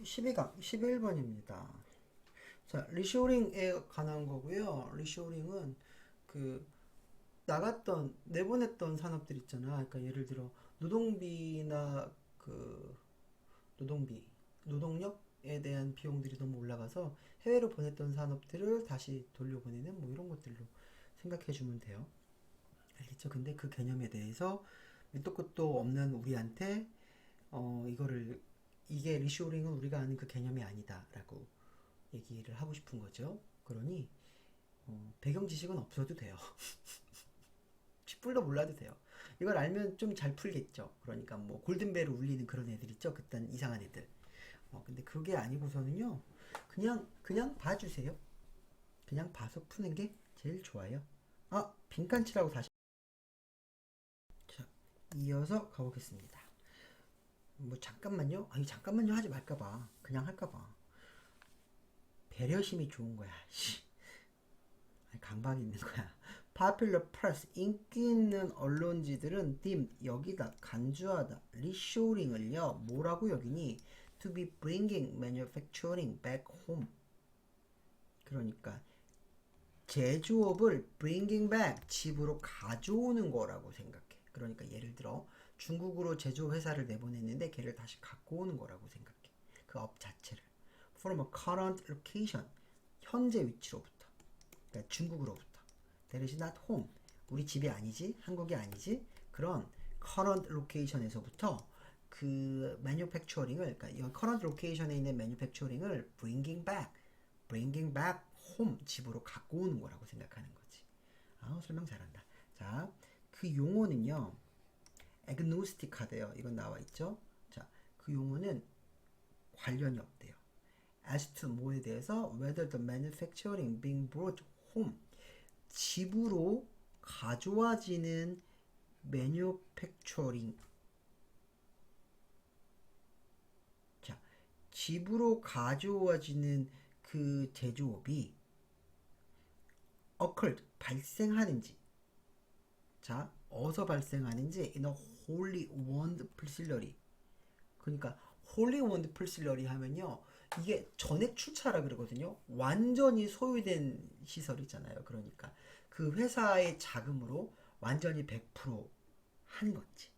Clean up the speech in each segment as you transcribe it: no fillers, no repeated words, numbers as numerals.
12강 11번입니다. 자, 리쇼링에 관한 거고요. 리쇼링은 그 내보냈던 산업들 있잖아. 그러니까 예를 들어 노동비나 노동비, 노동력에 대한 비용들이 너무 올라가서 해외로 보냈던 산업들을 다시 돌려보내는 뭐 이런 것들로 생각해 주면 돼요. 알겠죠? 근데 그 개념에 대해서 밑도 끝도 없는 우리한테 이게 리쇼링은 우리가 아는 그 개념이 아니다라고 얘기를 하고 싶은 거죠. 그러니 배경 지식은 없어도 돼요. 쥐뿔도 몰라도 돼요. 이걸 알면 좀 잘 풀겠죠. 그러니까 뭐 골든벨을 울리는 그런 애들 있죠. 그딴 이상한 애들. 근데 그게 아니고서는요. 그냥 봐주세요. 그냥 봐서 푸는 게 제일 좋아요. 빈칸치라고 다시. 자, 이어서 가보겠습니다. 뭐 잠깐만요. 아니 잠깐만요 하지 말까봐. 그냥 할까봐. 배려심이 좋은 거야. 강박이 있는 거야. Popular press, 인기 있는 언론지들은 여기다 간주하다 리쇼링을요 뭐라고 여기니? To be bringing manufacturing back home. 그러니까 제조업을 bringing back, 집으로 가져오는 거라고 생각해. 그러니까 예를 들어 중국으로 제조업 회사를 내보냈는데 걔를 다시 갖고 오는 거라고 생각해. 그 업 자체를. From a current location, 현재 위치로부터. 그러니까 중국으로부터. That is not home. 우리 집이 아니지, 한국이 아니지. 그런 current location에서부터 그 manufacturing을, 그러니까 이 current location에 있는 manufacturing을 bringing back home, 집으로 갖고 오는 거라고 생각하는 거지. 설명 잘한다. 자, 그 용어는요, agnostic하대요. 이건 나와 있죠. 자, 그 용어는 관련이 없대요. as to 뭐에 대해서 whether the manufacturing being brought home, 집으로 가져와지는 매뉴팩처링. 자, 집으로 가져와지는 그 제조업이 occurred, 발생하는지. 자, 어디서 발생하는지 in a wholly owned facility. 그러니까 wholly owned facility 하면요, 이게 전액 출차라 그러거든요. 완전히 소유된 시설이잖아요. 그러니까 그 회사의 자금으로 완전히 100% 한 거지.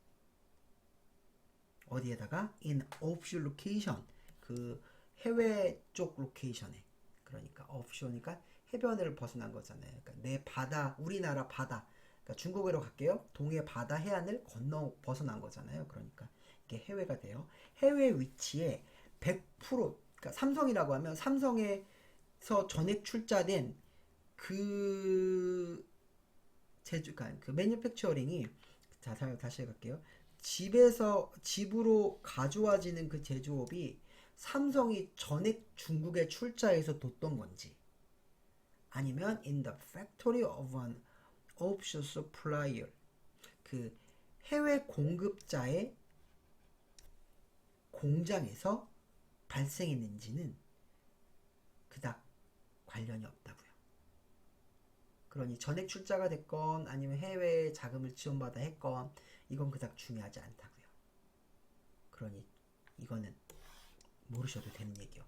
어디에다가? in offshore location, 그 해외 쪽 로케이션에. 그러니까 offshore니까 해변을 벗어난 거잖아요. 그러니까 내 바다, 우리나라 바다, 그러니까 중국으로 갈게요. 동해 바다 해안을 벗어난 거잖아요. 그러니까 이게 해외가 돼요. 해외 위치에 100%, 그러니까 삼성이라고 하면 삼성에서 전액 출자된 그 그러니까 그 매니팩처링이, 자, 다시 해갈게요. 집으로 가져와지는 그 제조업이 삼성이 전액 중국에 출자해서 뒀던 건지, 아니면 in the factory of an offshore supplier, 그 해외 공급자의 공장에서 발생했는지는 그닥 관련이 없다고요. 그러니 전액 출자가 됐건 아니면 해외 자금을 지원받아 했건 이건 그닥 중요하지 않다고요. 그러니 이거는 모르셔도 되는 얘기요.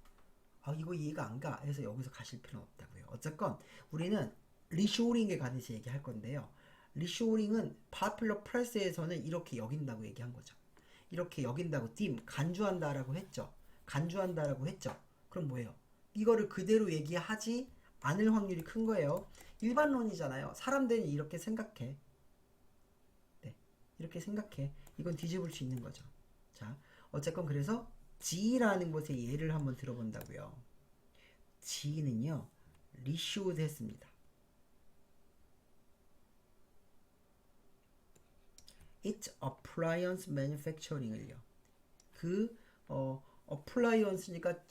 이거 이해가 안 가 해서 여기서 가실 필요는 없다고요. 어쨌건 우리는 리쇼링에 관해서 얘기할 건데요. 리쇼링은 파퓰러 프레스에서는 이렇게 여긴다고 얘기한 거죠. 이렇게 여긴다고, 간주한다라고 했죠. 간주한다라고 했죠. 그럼 뭐예요? 이거를 그대로 얘기하지 않을 확률이 큰 거예요. 일반론이잖아요. 사람들은 이렇게 생각해. 네, 이렇게 생각해. 이건 뒤집을 수 있는 거죠. 자, 어쨌건 그래서 G라는 것의 예를 한번 들어본다고요. G는요, 리쇼드 했습니다. It's appliance manufacturing을요. appliance니까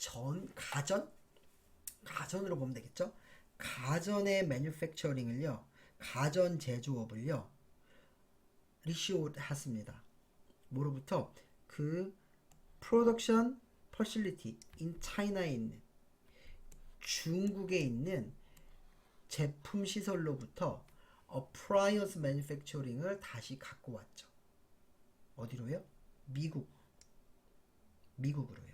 가전으로 보면 되겠죠? 가전의 manufacturing을요, 가전 제조업을요, 리쇼드 했습니다. 뭐로부터? 그 production facility in China에 있는, 중국에 있는 제품 시설로부터 appliance manufacturing을 다시 갖고 왔죠. 어디로요? 미국으로요.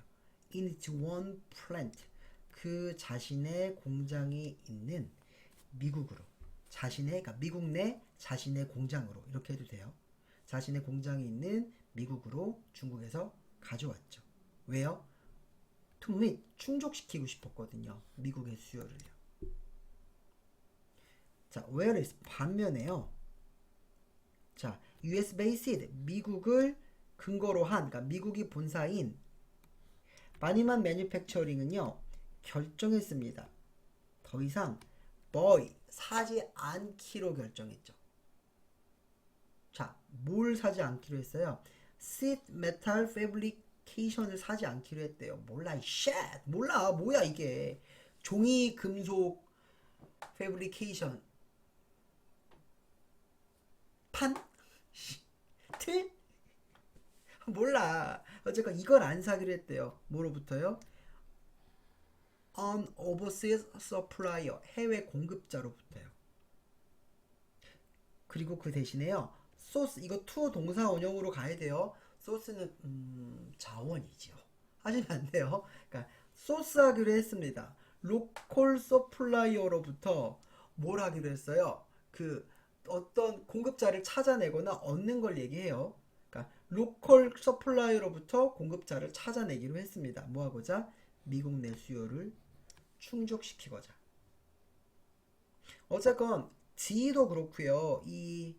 in its one plant. 그 자신의 공장이 있는 미국으로. 그러니까 미국 내 자신의 공장으로. 이렇게 해도 돼요. 자신의 공장이 있는 미국으로 중국에서 가져왔죠. 왜요? to meet, 충족시키고 싶었거든요. 미국의 수요를요. 자, whereas 반면에요. 자, US based, 미국을 근거로 한, 그러니까 미국이 본사인 바니만 매뉴팩처링은요, 결정했습니다. 더 이상 buy, 사지 않기로 결정했죠. 자, 뭘 사지 않기로 했어요? sheet metal fabrication을 사지 않기로 했대요. 몰라, shit! 몰라, 뭐야 이게. 종이 금속 fabrication 판? 틀? 몰라. 어쨌건 이걸 안 사기로 했대요. 뭐로부터요? An overseas supplier, 해외 공급자로부터요. 그리고 그 대신에요. 소스, 이거 투 동사 원형으로 가야 돼요. 소스는 자원이죠. 하시면 안 돼요. 그러니까 소스 하기로 했습니다. 로컬 서플라이어로부터 뭘 하기로 했어요? 그 어떤 공급자를 찾아내거나 얻는 걸 얘기해요. 그러니까 로컬 서플라이어로부터 공급자를 찾아내기로 했습니다. 뭐 하고자? 미국 내 수요를 충족시키고자. 어쨌건 G도 그렇고요. 이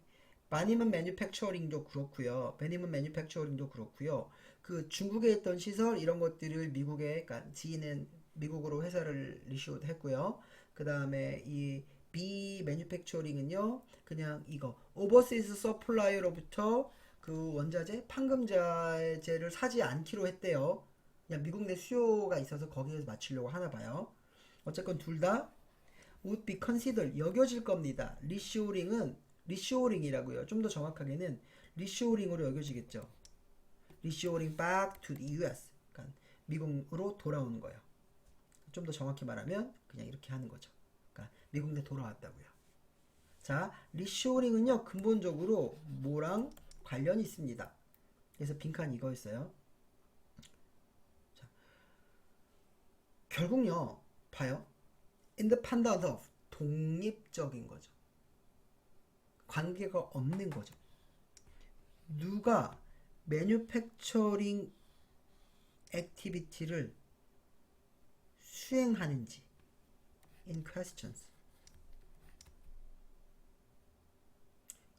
바니먼 매뉴팩처링도 그렇고요. 베니먼 매뉴팩처링도 그렇고요. 그 중국에 있던 시설 이런 것들을 미국에, 그러니까 G는 미국으로 회사를 리쇼드 했고요. 그 다음에 이 B 매뉴팩처링은요, 그냥 이거 오버시스 서플라이어로부터 그 원자재, 판금자재를 사지 않기로 했대요. 그냥 미국 내 수요가 있어서 거기에서 맞추려고 하나 봐요. 어쨌건 둘 다 would be considered, 여겨질 겁니다. 리쇼링이라고요. 좀 더 정확하게는 리쇼링으로 여겨지겠죠. 리쇼링 back to the US, 그러니까 미국으로 돌아오는 거예요. 좀 더 정확히 말하면 그냥 이렇게 하는 거죠. 그러니까 미국 내 돌아왔다고요. 자, 리쇼링은요, 근본적으로 뭐랑 관련이 있습니다. 그래서 빈칸이 이거였어요. 자, 결국요, 봐요. independent of, 독립적인 거죠. 관계가 없는 거죠. 누가 매뉴팩처링 액티비티를 수행하는지 in questions.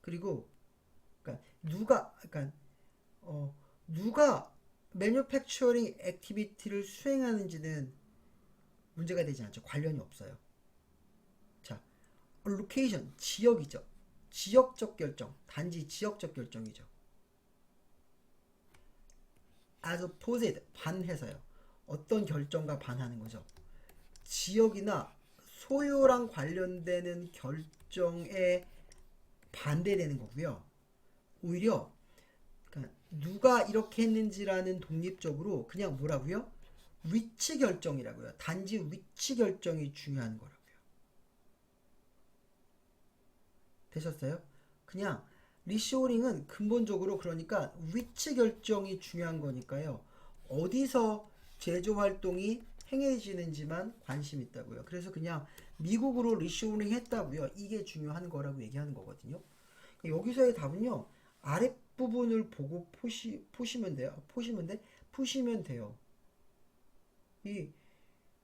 그리고 그러니까 누가 매뉴팩처링 액티비티를 수행하는지는 문제가 되지 않죠. 관련이 없어요. 자, location, 지역이죠. 지역적 결정, 단지 지역적 결정이죠. as opposed, 반해서요. 어떤 결정과 반하는 거죠? 지역이나 소유랑 관련되는 결정에 반대되는 거고요. 오히려 그러니까 누가 이렇게 했는지라는 독립적으로 그냥 뭐라고요? 위치 결정이라고요. 단지 위치 결정이 중요한 거라고요. 되셨어요? 그냥 리쇼링은 근본적으로 그러니까 위치 결정이 중요한 거니까요. 어디서 제조 활동이 행해지는지만 관심 있다고요. 그래서 그냥 미국으로 리쇼링 했다고요. 이게 중요한 거라고 얘기하는 거거든요. 여기서의 답은요. 아랫부분을 보고 푸시면 돼요. 푸시면 돼요. 이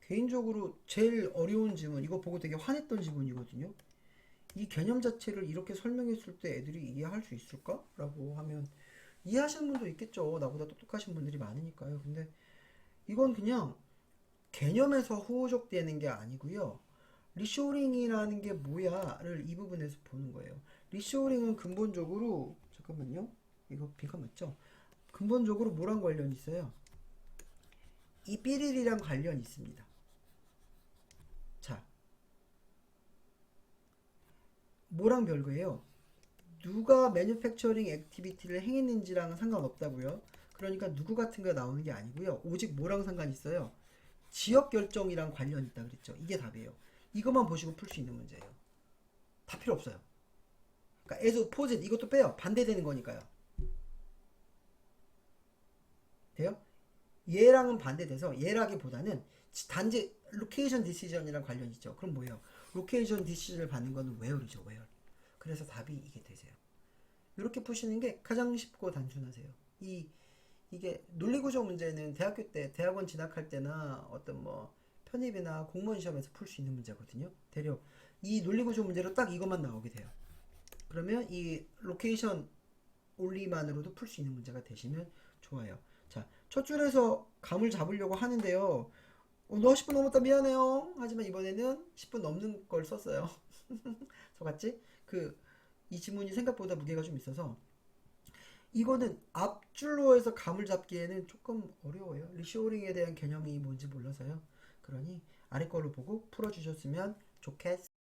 개인적으로 제일 어려운 지문, 이거 보고 되게 화냈던 지문이거든요. 이 개념 자체를 이렇게 설명했을 때 애들이 이해할 수 있을까? 라고 하면 이해하시는 분도 있겠죠. 나보다 똑똑하신 분들이 많으니까요. 근데 이건 그냥 개념에서 후적되는 게 아니고요. 리쇼링이라는 게 뭐야를 이 부분에서 보는 거예요. 리쇼링은 근본적으로 잠깐만요. 이거 빈칸 맞죠? 근본적으로 뭐랑 관련이 있어요? 이 삐리리랑 관련이 있습니다. 자, 뭐랑 별거예요? 누가 매뉴팩처링 액티비티를 행했는지랑은 상관없다고요. 그러니까 누구 같은 거 나오는 게 아니고요. 오직 뭐랑 상관이 있어요? 지역 결정이랑 관련이 있다 그랬죠. 이게 답이에요. 이것만 보시고 풀 수 있는 문제예요. 다 필요 없어요. 그러니까 as opposed, 이것도 빼요. 반대되는 거니까요. 돼요? 얘랑은 반대돼서 얘라기보다는 단지 로케이션 디시전이랑 관련이 있죠. 그럼 뭐예요? 로케이션 디시전을 받는 거는 where이죠. where. 그래서 답이 이게 되세요. 이렇게 푸시는 게 가장 쉽고 단순하세요. 이게 논리구조 문제는 대학교 때 대학원 진학할 때나 어떤 뭐 편입이나 공무원 시험에서 풀 수 있는 문제거든요. 대략 이 논리구조 문제로 딱 이것만 나오게 돼요. 그러면 이 로케이션 올리만으로도 풀 수 있는 문제가 되시면 좋아요. 자, 첫 줄에서 감을 잡으려고 하는데요. 너 10분 넘었다 미안해요. 하지만 이번에는 10분 넘는 걸 썼어요. 저같지? 이 지문이 생각보다 무게가 좀 있어서 이거는 앞줄로 해서 감을 잡기에는 조금 어려워요. 리쇼링에 대한 개념이 뭔지 몰라서요. 그러니 아래 걸로 보고 풀어주셨으면 좋겠습니다.